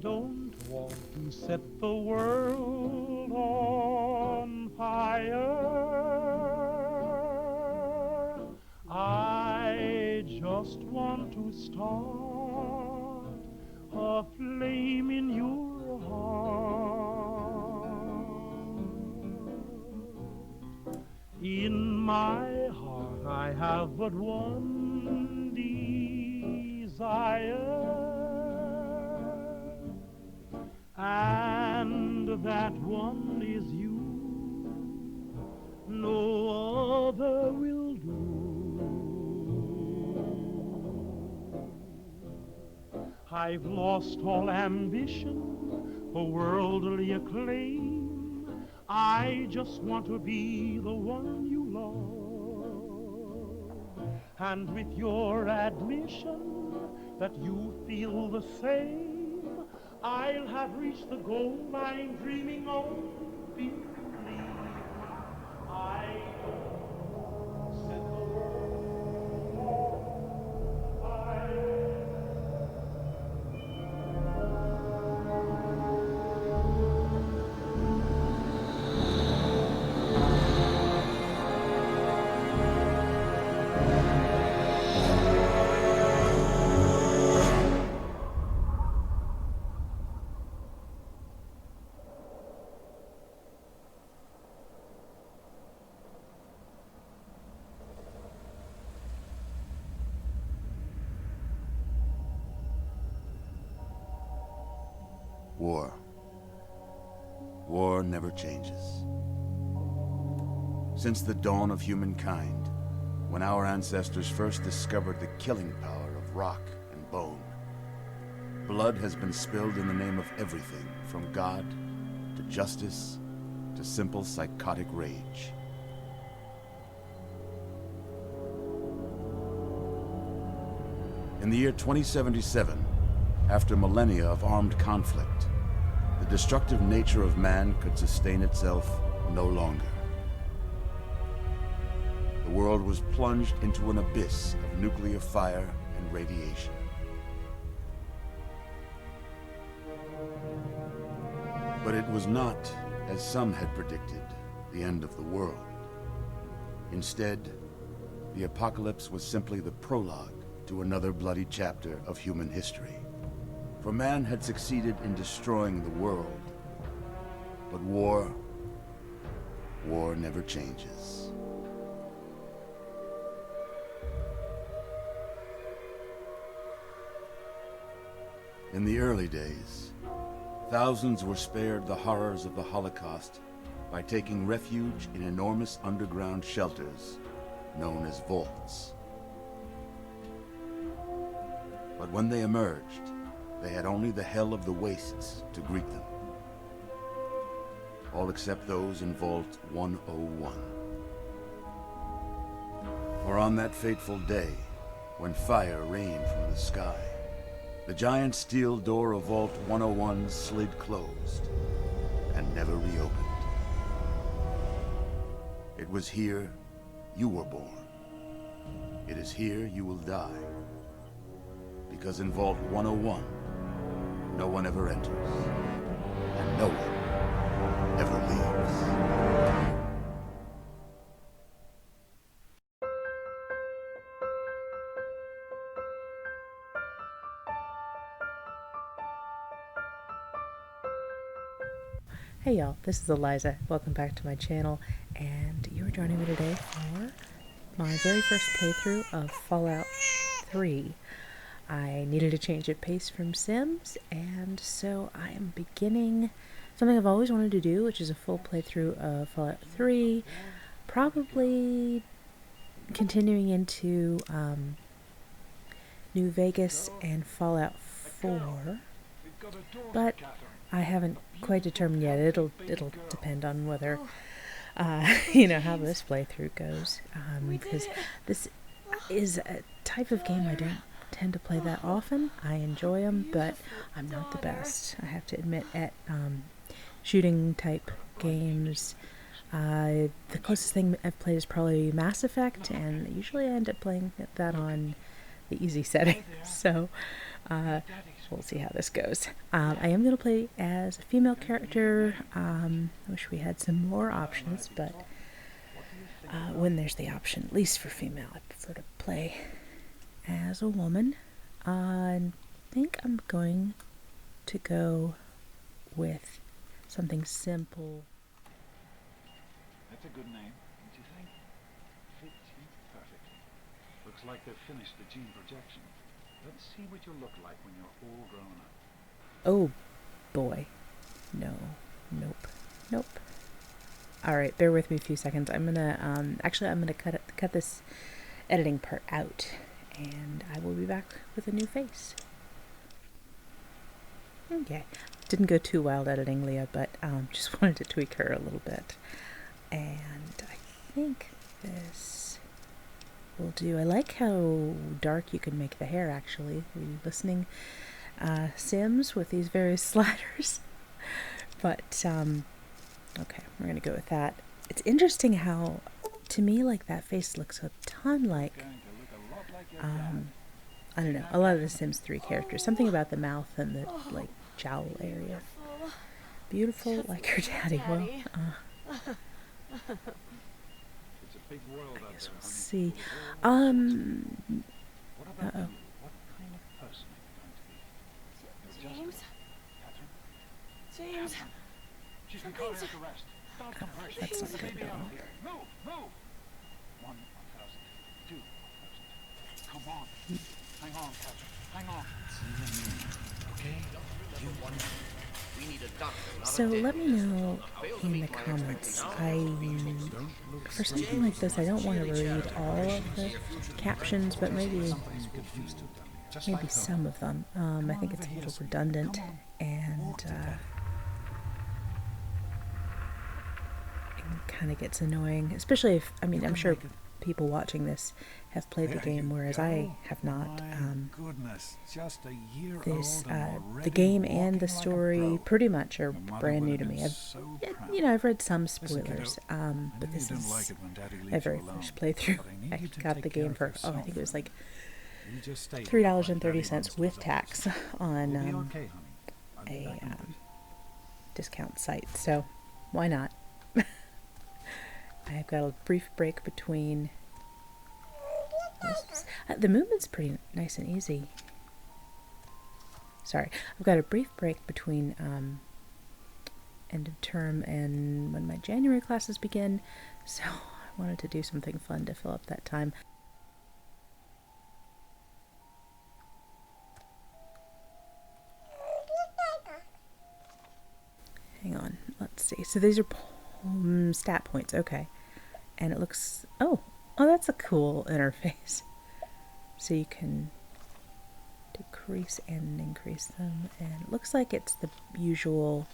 don't want to set the world on fire. I just want to start a flame in your heart. In my heart I have but one desire, and that one is you. No other will do. I've lost all ambition for worldly acclaim. I just want to be the one you love. And with your admission that you feel the same, I'll have reached the goal I'm dreaming of. Believe me, I don't set the world on fire. War. War never changes. Since the dawn of humankind, when our ancestors first discovered the killing power of rock and bone, blood has been spilled in the name of everything from God to justice to simple psychotic rage. In the year 2077, after millennia of armed conflict, the destructive nature of man could sustain itself no longer. The world was plunged into an abyss of nuclear fire and radiation. But it was not, as some had predicted, the end of the world. Instead, the apocalypse was simply the prologue to another bloody chapter of human history. For man had succeeded in destroying the world. But war never changes. In the early days, thousands were spared the horrors of the Holocaust by taking refuge in enormous underground shelters known as vaults. But when they emerged, they had only the hell of the wastes to greet them. All except those in Vault 101. For on that fateful day, when fire rained from the sky, the giant steel door of Vault 101 slid closed and never reopened. It was here you were born. It is here you will die. Because in Vault 101, no one ever enters, and no one ever leaves. Hey y'all, this is Eliza. Welcome back to my channel, and you're joining me today for my very first playthrough of Fallout 3. I needed a change of pace from Sims, and so I am beginning something I've always wanted to do, which is a full playthrough of Fallout 3, probably continuing into New Vegas and Fallout 4, but I haven't quite determined yet. It'll depend on whether how this playthrough goes, because this is a type of game I don't tend to play that often. I enjoy them, but I'm not the best, I have to admit, at shooting type games. The closest thing I've played is probably Mass Effect, and usually I end up playing that on the easy setting. So we'll see how this goes. I am going to play as a female character. I wish we had some more options, but when there's the option, at least for female, I prefer to play as a woman. I think I'm going to go with something simple. That's a good name, don't you think? Fits you perfectly. Looks like they've finished the gene projection. Let's see what you'll look like when you're all grown up. Oh boy. No. Nope. Alright, bear with me a few seconds. I'm gonna cut this editing part out, and I will be back with a new face. Okay. Didn't go too wild editing Leah, but just wanted to tweak her a little bit. And I think this will do. I like how dark you can make the hair, actually. Are you listening, Sims, with these various sliders? But, okay, we're going to go with that. It's interesting how, to me, like, that face looks a ton like, I don't know, a lot of the Sims 3 characters. Something about the mouth and the, like, jowl area. Beautiful like her daddy. Well, It's a big world out there, we'll honey. see. What about you? What kind of person are you going to be? James? Catherine? James? She's been carried out arrest. Don't come first. That's not good at all. Move! 1,000. 2,000. Come on. Hang on, Catherine. Hang on. Okay? So let me know in the comments. For something like this, I don't want to read all of the captions, but maybe some of them. I think it's a little redundant, and it kind of gets annoying, especially if, I mean, I'm sure people watching this have played the game, whereas I have not. Goodness, just a year This, old and the game and already the walking like a story pro. pretty much are Your mother brand would new have to been me. I've, so you proud. know, I've read some Listen, kiddo, spoilers, I know but you this didn't is like it when Daddy my leaves very you alone, first playthrough. but I need I you to got take the care game of for, yourself. I think it was like You just stay here $3.30 while Daddy runs with those tax offices. on We'll be okay, honey. I'll be a back in a bit. discount site, so why not? I've got a brief break between. The movement's pretty nice and easy. Sorry, I've got a brief break between end of term and when my January classes begin, so I wanted to do something fun to fill up that time. Hang on, let's see. So these are stat points, okay. And it looks, oh, that's a cool interface. So you can decrease and increase them, and it looks like it's the usual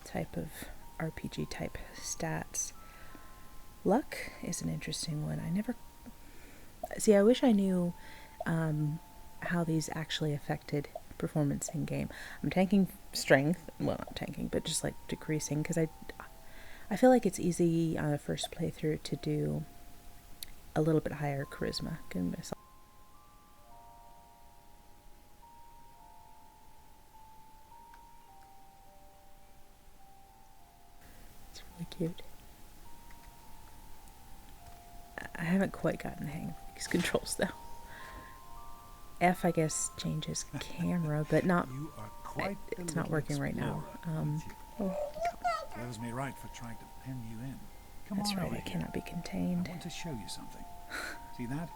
type of RPG type stats. Luck is an interesting one. I never see. I wish I knew how these actually affected performance in game. I'm tanking strength. Well, not tanking, but just like decreasing, because I feel like it's easy on a first playthrough to do a little bit higher charisma. Give myself. It's really cute. I haven't quite gotten the hang of these controls though. F, I guess, changes camera, but not. You are quite the It's not little working right now. explorer, aren't you? Oh, Serves me right for trying to pin you in. Come that's on right. over I here. cannot be I contained. want to show you something. See that?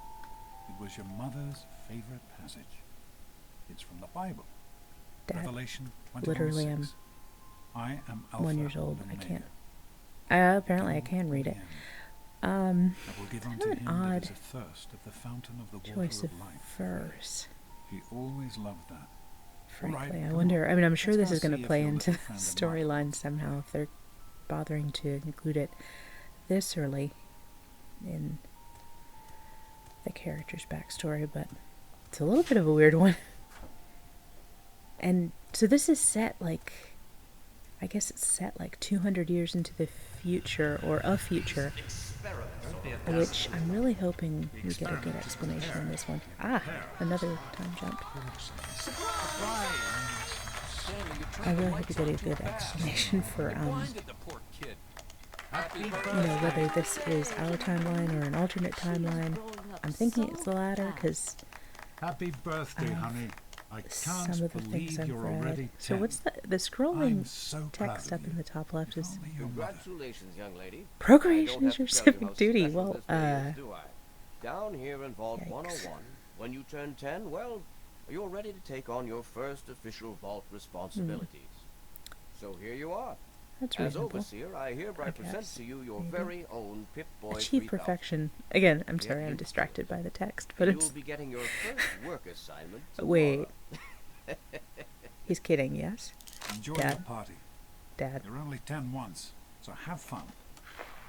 It was your mother's favorite passage. It's from the Bible. Dad, Revelation 21:6. literally am I am Alpha 1 years old. and I Omega, can't. Apparently, I beginning can and read the it. end. I I will give kind unto of an him that odd is athirst of the fountain of the water choice of of life. verse. He always loved that. Frankly, Alright, I come wonder. on. I mean, I'm sure Let's this go is going see to if play your into the little friend of mine storyline wants to somehow play. if they're bothering to include it this early in the character's backstory, but it's a little bit of a weird one. And so this is set like, I guess it's set like 200 years into the future, or a future which I'm really hoping we get a good explanation in this one. Ah, another time jump. I really hope we get a good explanation for, whether this is our timeline or an alternate timeline. I'm thinking it's the latter, because Happy birthday, honey. I some can't of the things believe I've you're read. already 10. So what's the I'm scrolling so proud text of up in you. the top left is Only your mother. Congratulations, young lady. procreation I is don't your have to tell you civic how duty. special Well, this day is, do I? Down here in Vault Yikes. 101, when you turn 10, well, you're ready to take on your first official vault responsibilities. So here you are. that's As reasonable. overseer, I hereby I present guess, to you your maybe. very own Pip-Boy Achieve 3000. perfection. Again, I'm Yeah, sorry, I'm you- distracted by the text, but You'll it's... be getting your first work assignment tomorrow. Wait. He's kidding, yes? Enjoy Dad. your party. Dad. You're only 10 once, so have fun.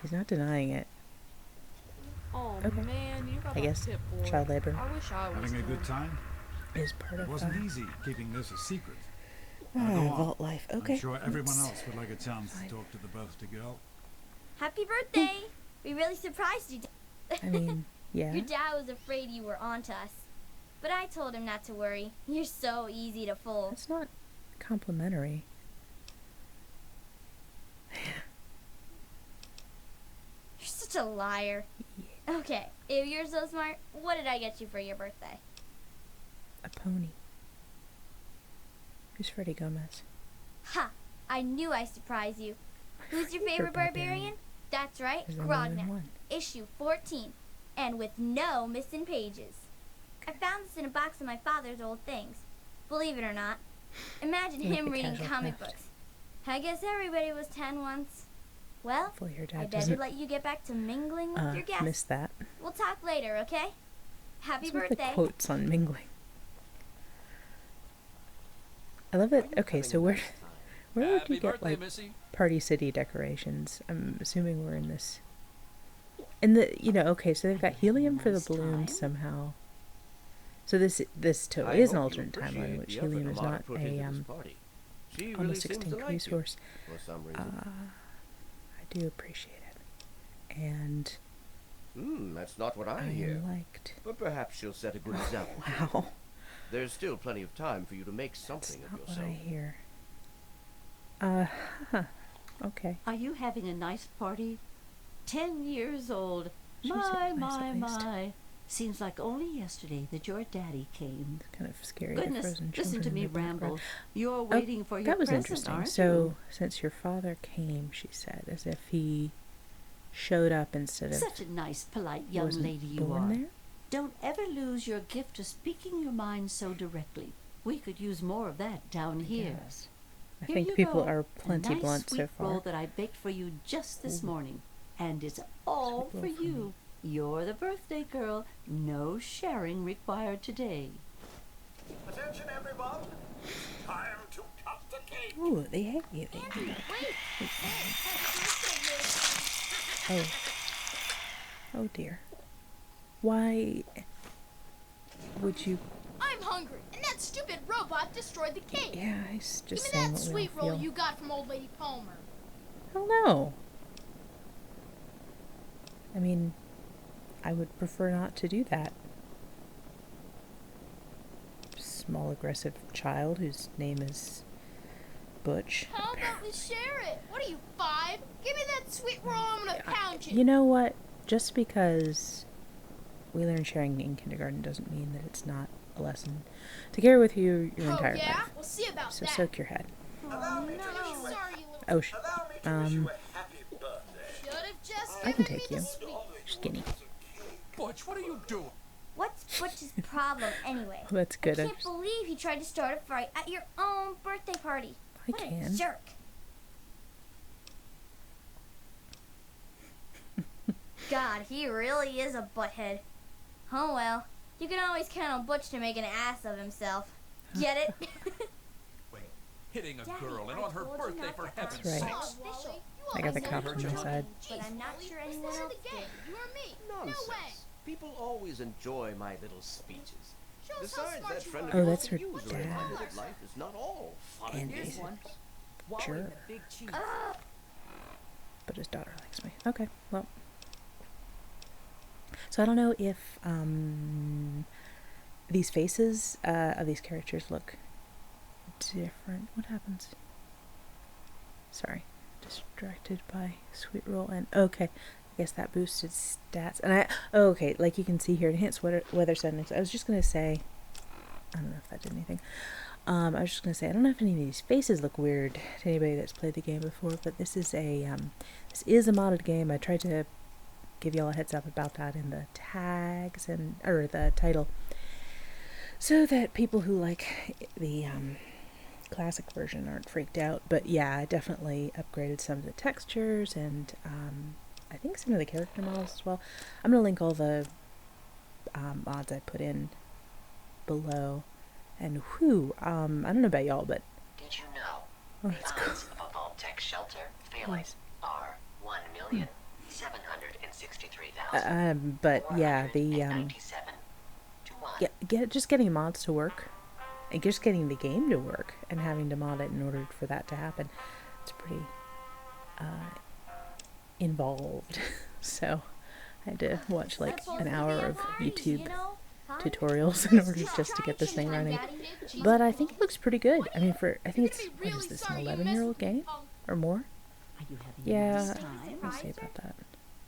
He's not denying it. Oh Okay. man, you got I guess a pit boy. child labor I wish I was Having a good one. time? is part It of wasn't easy keeping this a secret. Go on. vault life. Okay. I'm sure everyone let's- else would like a chance Fine. to talk to the birthday girl. Happy birthday! We really surprised you. I mean, yeah. Your dad was afraid you were onto us. But I told him not to worry. You're so easy to fool. That's not complimentary. You're such a liar. Okay, if you're so smart, what did I get you for your birthday? A pony. Who's Freddy Gomez? Ha! I knew I surprised you. Who's your favorite barbarian? That's right, Is there more than Grognak. one? Issue 14. And with no missing pages. I found this in a box of my father's old things. Believe it or not. Imagine Like him a reading casual comic theft. books. I guess everybody was 10 once. Well, Hopefully your I dad better doesn't let you get back to mingling with your guests. miss that. We'll talk later, okay? Happy What's with the birthday. quotes on mingling? I love it. Okay, so where would you get like Party City decorations? I'm assuming we're in this. And okay, so they've got helium for the balloons somehow. So this totally is an alternate timeline, which helium is not a almost extinct resource. For some reason. I do appreciate it, and That's not what I I hear. liked. But perhaps she'll set a good example. Wow, There's still plenty of time for you to make that's something of not what yourself. I hear. Okay. Are you having a nice party? 10 years old. She My, seemed nice at least. my. Seems like only yesterday that your daddy came. It's kind of scary. The Goodness, frozen listen to children me in the background. ramble. You're waiting for your That was present, interesting. aren't So, you? since your father came, she said, as if he showed up instead of Such a nice, polite young wasn't lady you born are. there. Don't ever lose your gift of speaking your mind so directly. We could use more of that down here. Yes. I Here think you people go. are plenty a nice blunt sweet so far. roll that I baked for you just this Ooh. morning, and it's all Sweet for roll for you. You're the birthday girl. No sharing required today. Attention, everyone. Time to cut the cake. Ooh, they hate you. They hate you. Oh. Oh dear. Why would you? I'm hungry, and that stupid robot destroyed the cake. Yeah, he's Give just me saying that what we sweet all roll feel. you got from old lady Palmer. Oh no. I mean, I would prefer not to do that. Small aggressive child whose name is Butch. How about we share it? What are you, 5? Give me that sweet roll, I'm gonna pound you. You know what? Just because we learn sharing in kindergarten doesn't mean that it's not a lesson to carry with you your Oh entire yeah? life. We'll see about So that. soak your head. Allow me to No, wish you a, sorry, you little. Oh, allow me to wish you a happy birthday. Should've just I can given take me you. the sweet. Skinny. Butch, what are you doing? What's Butch's problem anyway? Oh, that's good. I can't believe he tried to start a fight at your own birthday party. I What a can. jerk. God, he really is a butthead. Oh well, you can always count on Butch to make an ass of himself. Get it? Hitting a Daddy, girl and I on her told you birthday not for to heaven's That's right. sakes. Oh, Wally, you I got the always cops hurt on your my own. side. But I'm not Wally, sure this anyone isn't else the game. did. You or me. Nonsense. No way. People always enjoy my little speeches. Show us how Besides, smart that you friend are. of Oh, yours that's could her use a dad. reminder that life is not all fun And and he's games. Sure. But his daughter likes me. Okay, well. So I don't know if these faces of these characters look different. What happens? Sorry, distracted by Sweet Roll and okay. I guess that boosted stats. And okay, like you can see here, enhanced weather settings. I was just gonna say, I don't know if that did anything. I was just gonna say, I don't know if any of these faces look weird to anybody that's played the game before, but this is a modded game. I tried to give y'all a heads up about that in the tags or the title, so that people who like the classic version aren't freaked out. But yeah, I definitely upgraded some of the textures and I think some of the character models as well. I'm gonna link all the mods I put in below. And whew, I don't know about y'all, but did you know the odds of a Vault-Tec shelter failing are 1,763,000. But yeah, the just getting mods to work, and just getting the game to work, and having to mod it in order for that to happen, it's pretty involved. So I had to watch like an hour of YouTube tutorials in order just to get this thing running. But I think it looks pretty good. I mean, I think it's, what is this, an 11-year-old game? Or more? Yeah, I'll say about that.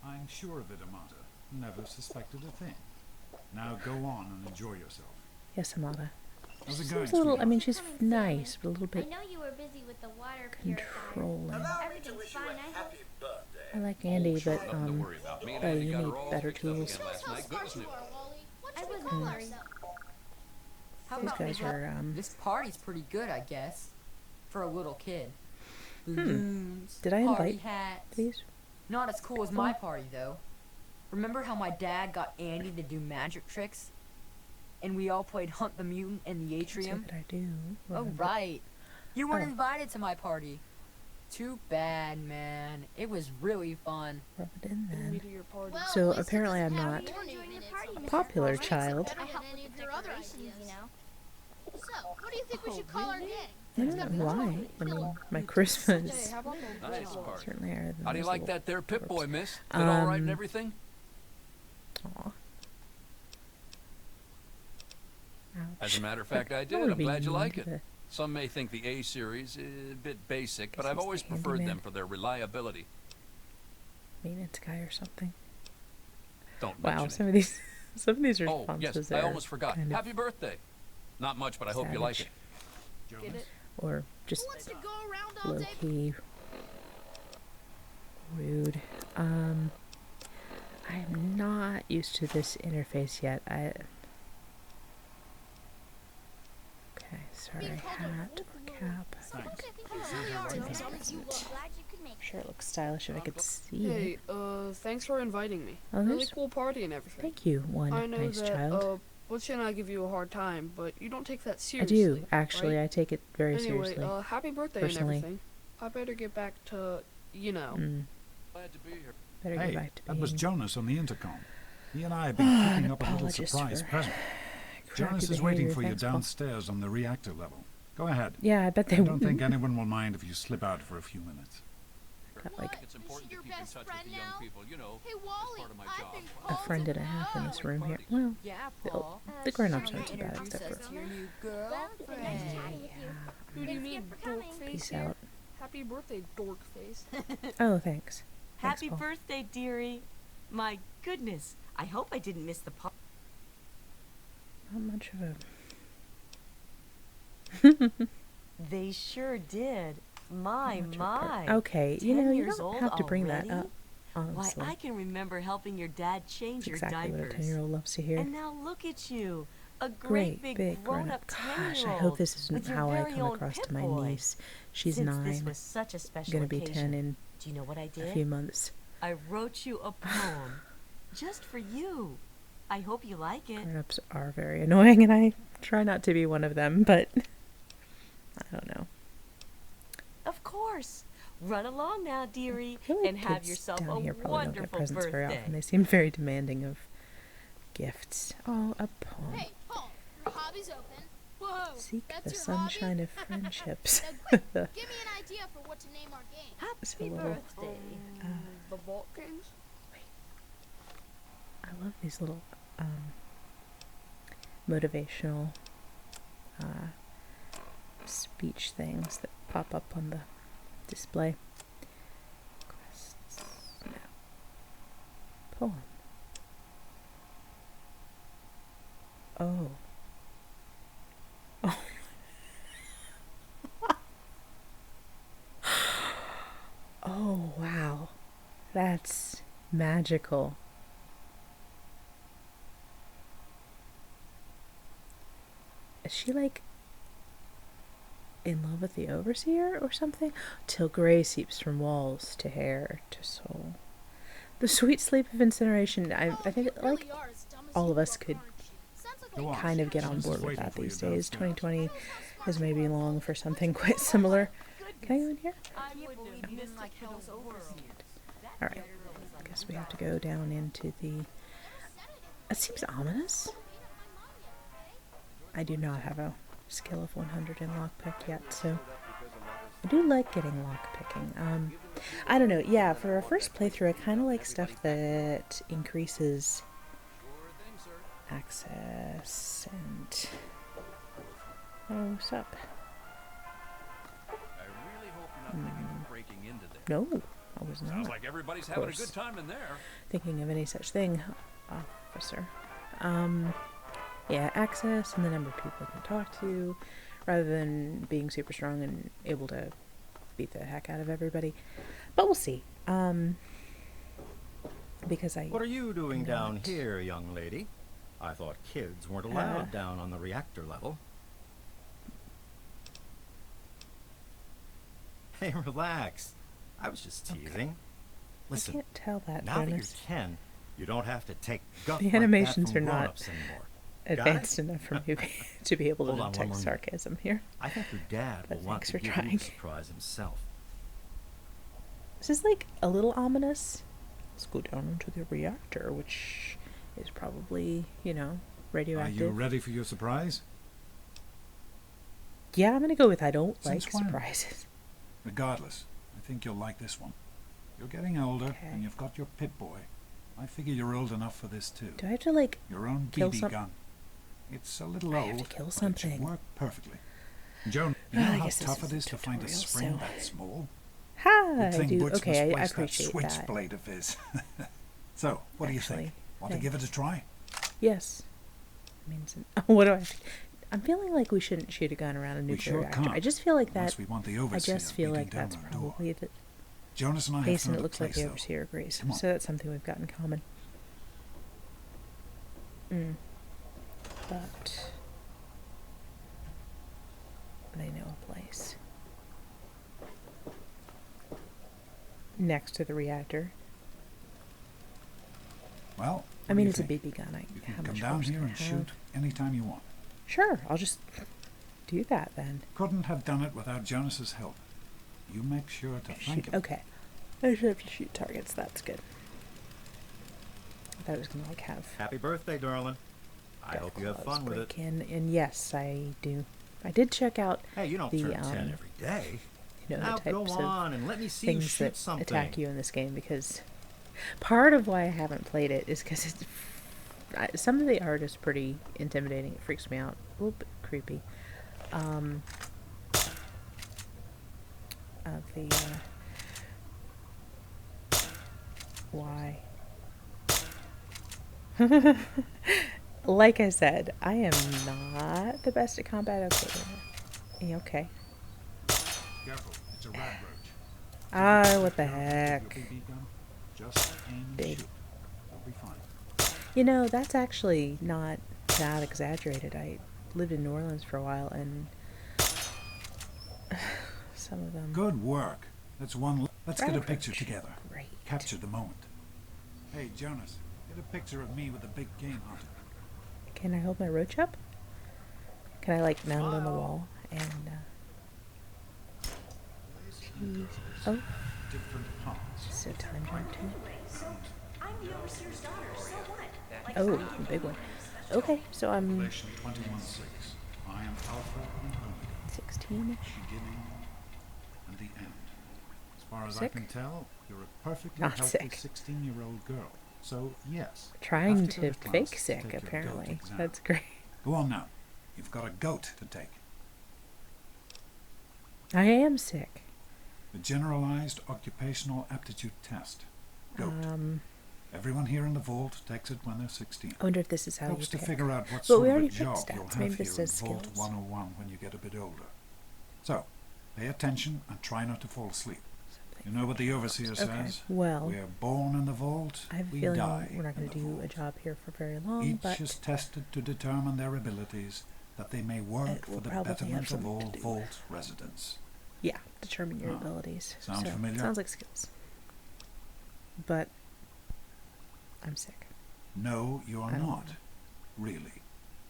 I'm sure that Amata never suspected a thing. Now go on and enjoy yourself. Yes, Amata. How's it She's going, a little, I sweetheart? mean, she's nice, but a little bit I know you were busy with the water controlling. Everything's fine, I hope. I like Andy, but Nothing to worry about. Me and you Andy got need her all better fixed up tools. again last night. Goodness knew. What should we call ourselves? How These about guys are, this party's pretty good, I guess, for a little kid. Balloons, Did I party invite hats. these? Not as cool as my party, though. Remember how my dad got Andy to do magic tricks? And we all played Hunt the Mutant in the atrium? That I do. Oh, remember. right. You weren't Oh. invited to my party. Too bad, man. It was really fun. Rub it in then. Well, So at least apparently it I'm doesn't not have warning Enjoying in the it, party, so Mr. a popular Albright. child. I help with the decorations, you know. So, what do you think we should call our gang? I don't know why. I mean, my Christmas Nice party. certainly are How do you those like little that there Pip Boy, twerps. miss? Fit all right and Um, everything? Aw. As a matter of fact, I That did. would I'm be glad you mean like to it. the- Some may think the A series is a bit basic, but Guess I've he's always the preferred handyman. them for their reliability. Maintenance guy or something. Don't Wow, mention some it. of these Oh, responses yes, I are almost forgot. kind of Happy birthday. Not much, but I hope you like it. savage. Or just Who wants to go around all low day? key rude. I am not used to this interface yet. Okay, sorry, hat or cap. Sure, it looks stylish if I could see Hey, it. thanks for inviting me. Oh, Really there's- cool party and everything. Thank you, one I know nice that, child. Butch and I give you a hard time, but you don't take that I seriously. do, actually. right? I take it very Anyway, seriously. happy birthday personally. and everything. I better get back to, you know. Glad to be here. Better Hey, get back to that was being Jonas on the intercom. He and I have been an cooking up a little apologist surprise for present. crappy Jonas is waiting behavior. for you Thanks, Paul. downstairs on the reactor level. Go ahead. Yeah, I bet they I don't wouldn't. think anyone will mind if you slip out for a few minutes. Got like It's important to keep in touch with the young people, you know, Hey, as Wally, part of my I've job. been a called friend to and a half in this know. room here. Well, Yeah, the, Paul. the grown-ups sure, aren't too bad Introduce except us for to your new Well, it's been nice chatting with you. Who do you Thanks mean, again for coming. dork face peace here? out. Happy birthday, dork face. Oh, thanks. Thanks, Happy Paul. birthday, dearie. My goodness, I hope I didn't miss the party. Not much of a... They sure did. My, much of a part. my. Okay, you 10 know, you years don't old have to bring already? that up, Why, honestly. I can remember helping your dad change That's your exactly what a diapers. 10-year-old loves to hear. And now look at you. A Great, great, big grown-up Gosh, 10-year-old. I hope this isn't with your how I very come own across to Pip my Boy. niece. She's Since 9. this was such a special Gonna be occasion, 10 in do you know what I a did? few months. I wrote you a poem. Just for you. I hope you like it. Grown-ups are very annoying, and I try not to be one of them, but... I don't know. Of course. Run along now, dearie, I feel like and have kids yourself down a here probably don't get wonderful presents very birthday. often. They seem very demanding of gifts. Oh, a poem. Hey, Paul, your hobby's open. Whoa, Seek that's the your sunshine hobby? of friendships. Now, quick, give me an idea for what to name our game. It's a Happy little, birthday. The Vault Kings? I love these little motivational speech things that pop up on the display. Quests. No. Poem. Oh. Oh. Oh, wow. That's magical. Is she like in love with the overseer or something? Till gray seeps from walls to hair to soul. The sweet sleep of incineration. I think like all of us could kind of get on board with that these days. 2020 is maybe long for something quite similar. Can I go in here? Alright. I guess we have to go down into the... It seems ominous. I do not have a skill of 100 in lockpick yet, so I do like getting lockpicking. I don't know, yeah, for a first playthrough I kind of like stuff that increases access and... Oh, what's up? Breaking into there. No, I was not. Sounds like everybody's having a good time in there. Thinking of any such thing, officer. Yeah, access and the number of people I can talk to, rather than being super strong and able to beat the heck out of everybody. But we'll see. Because I... What are you doing down here, young lady? I thought kids weren't allowed down on the reactor level. Hey, relax. I was just teasing. Listen, I can't tell that, now that you're Jonas. 10, you don't have to take guff The like animations that are from not grown-ups anymore. advanced enough for me to be able to Hold on, one detect more minute. sarcasm here. I think your dad But will want thanks to for give trying. you a surprise himself. This is like a little ominous. Let's go down into the reactor, which is probably, you know, Are radioactive. you ready for your surprise? Yeah, I'm gonna go with I don't Since like when? surprises. Regardless, I think you'll like this one. You're getting older, and you've got your Pip-Boy. I figure you're old enough for this too. Do I have to like Your own kill BB some- gun. It's a little I old, have to kill but it something. should work perfectly. Joan, you Well, know I how guess this tough is it a is to find a tutorial, spring so- that small? Ha! Good I thing do. Butch Okay, must I waste that appreciate that. switchblade of his. So, what do you think? Want to hey. give it a try? Yes. I mean, what do I? I'm feeling like we shouldn't shoot a gun around a We nuclear sure reactor. can't, I just feel like unless that. we want the I overseer just feel beating like down that's our door. probably the Jonas and I have case, and found it a looks like place, the though. overseer agrees. Come on. So that's something we've got in common. But they know a place next to the reactor. Well, I what mean, do you it's a think? BB gun. You How can come much down force here can and I have? shoot anytime you want. Sure, I'll just do that then. Couldn't have done it without Jonas's help. You make sure to thank Shoot. him. Okay, I just have to shoot targets. That's good. I thought it was gonna like have Happy birthday, darling. I hope you have fun with it. break in, and yes, I do. I did check out Hey, you don't the turn 10 every day. you know, Now the go types on of and let me see you things shoot that something. attack you in this game, because part of why I haven't played it is because some of the art is pretty intimidating. It freaks me out. A little bit creepy. Why? Like I said, I am not the best at combat. Okay. Okay. Careful, it's a rat roach. Ah, what the Your heck. BB gun. Just aim and Big. shoot. You'll be fine. You know, that's actually not that exaggerated. I lived in New Orleans for a while, and some of them... Good work. That's one. Let's get a Rat picture roach. together. Great. Capture the moment. Hey, Jonas, get a picture of me with a big game hunter. Can I hold my roach up? Can I, like, mount it on the wall? And, jeez. Oh, Different parts. so time jump too. I'm the overseer's daughter, so what? Like, Oh, big one. Okay, so I'm Revelation 21:6. I am Alpha and Omega, 16. beginning and the end. As far as I Sick? can tell, you're a perfectly Not healthy sick. 16-year-old girl. So, yes. Trying have to go to class fake to sick, take your goat apparently. exam. That's great. Go on now. You've got a goat to take. I am sick. The Generalized Occupational Aptitude Test. Goat. Everyone here in the vault takes it when they're 16. I wonder if this is how Helps you to pick. figure out what But sort we of a already picked job you'll stats. have Maybe here this in does Vault skills. 101 when you get a bit older. So, pay attention and try not to fall asleep. You know what the overseer says? Well, we are born in the vault, I have a we feeling die we're not going to do a job here for very long, Each but is tested to determine their abilities, that they may work for will the probably have betterment of something all to do vault residents. yeah, determine your abilities. Sound So, familiar? Sounds like skills. But I'm sick. No, you are I don't not. Really.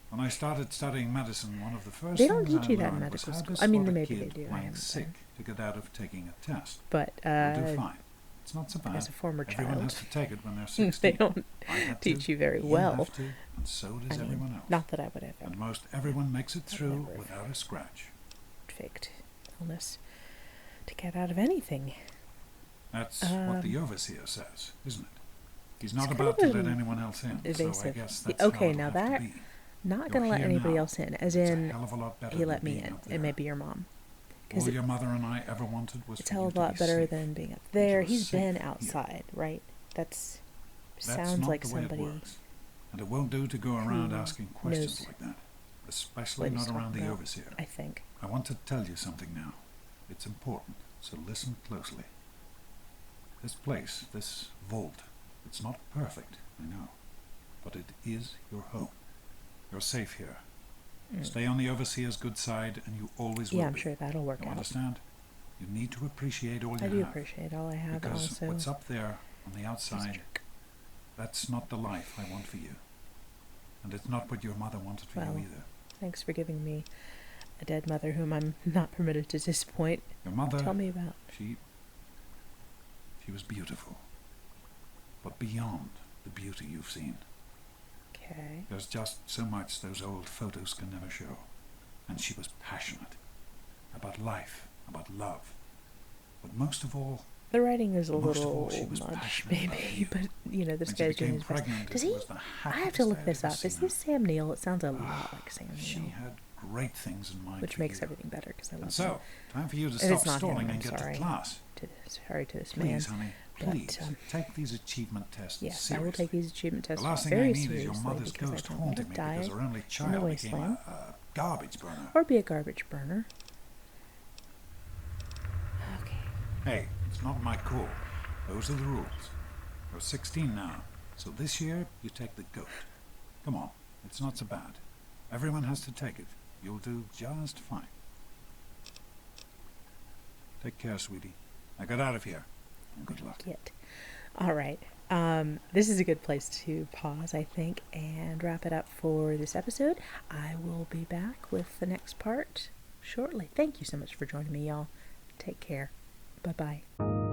When I started studying medicine, one of the first They don't things teach I you that in learned medical was how to school. I mean, spot a maybe they kid do, I lying haven't sick been. to get out of taking a test. But You'll do fine. It's not so bad. as a former Everyone child, has to take it when they're 16. they don't I had teach to, you very you well. have to, and so does I mean, everyone else. not that I would have And most everyone makes it through never without a scratch. faked illness to get out of anything. That's what the overseer says, isn't it? He's not It's about kind to of let anyone else in, so I evasive. guess that's Okay, how it'll now have that to be. not You're gonna let here anybody now. else in, as It's a in hell of a lot better he than let me being in, up and there. maybe your mom. All your mother and I ever wanted was It's for a hell you of a to lot be better safe. than being up there. you're He's safe been here. outside, right? That's That's sounds not like the way somebody it works. And it won't do to go around who asking questions knows like that, especially what he's not around talking the about, overseer. I think. I want to tell you something now. It's important, so listen closely. This place, this vault, it's not perfect, I know, but it is your home. You're safe here. Stay on the overseer's good side, and you always will Yeah, I'm be. sure that'll work You out. understand? You need to appreciate all you I have. do appreciate all I have, and Because also what's up there on the outside, that's not the life I want for you. And it's not what your mother wanted for well, you either. thanks for giving me a dead mother whom I'm not permitted to disappoint. Your mother, Tell me about. she was beautiful. But beyond the beauty you've seen, Okay. there's just so much those old photos can never show. And she was passionate about life, about love. But most of all, The writing is a most of little all, she was much, passionate about maybe, you. but you know, this When she guy's doing became his best. pregnant, Does it he? was the I have happiest to look I'd this ever up. Is seen this Sam Neill? It sounds a lot like Sam She Neill, had great things in mind which for makes you. everything better because I love And him. so, time for you to If stop it's not stalling him, and I'm get sorry to class. Sorry to this man. Please, honey, but, please, take these achievement tests yes, seriously. I will take these achievement tests The last thing I very need is seriously your mother's because ghost I don't want to haunting me die because her only in the child became wasteland a garbage burner. or be a garbage burner. Hey, it's not my call. Those are the rules. You're 16 now, so this year you take the goat. Come on, it's not so bad. Everyone has to take it. You'll do just fine. Take care, sweetie. Now get out of here. And good luck. All right. This is a good place to pause, I think, and wrap it up for this episode. I will be back with the next part shortly. Thank you so much for joining me, y'all. Take care. Bye-bye.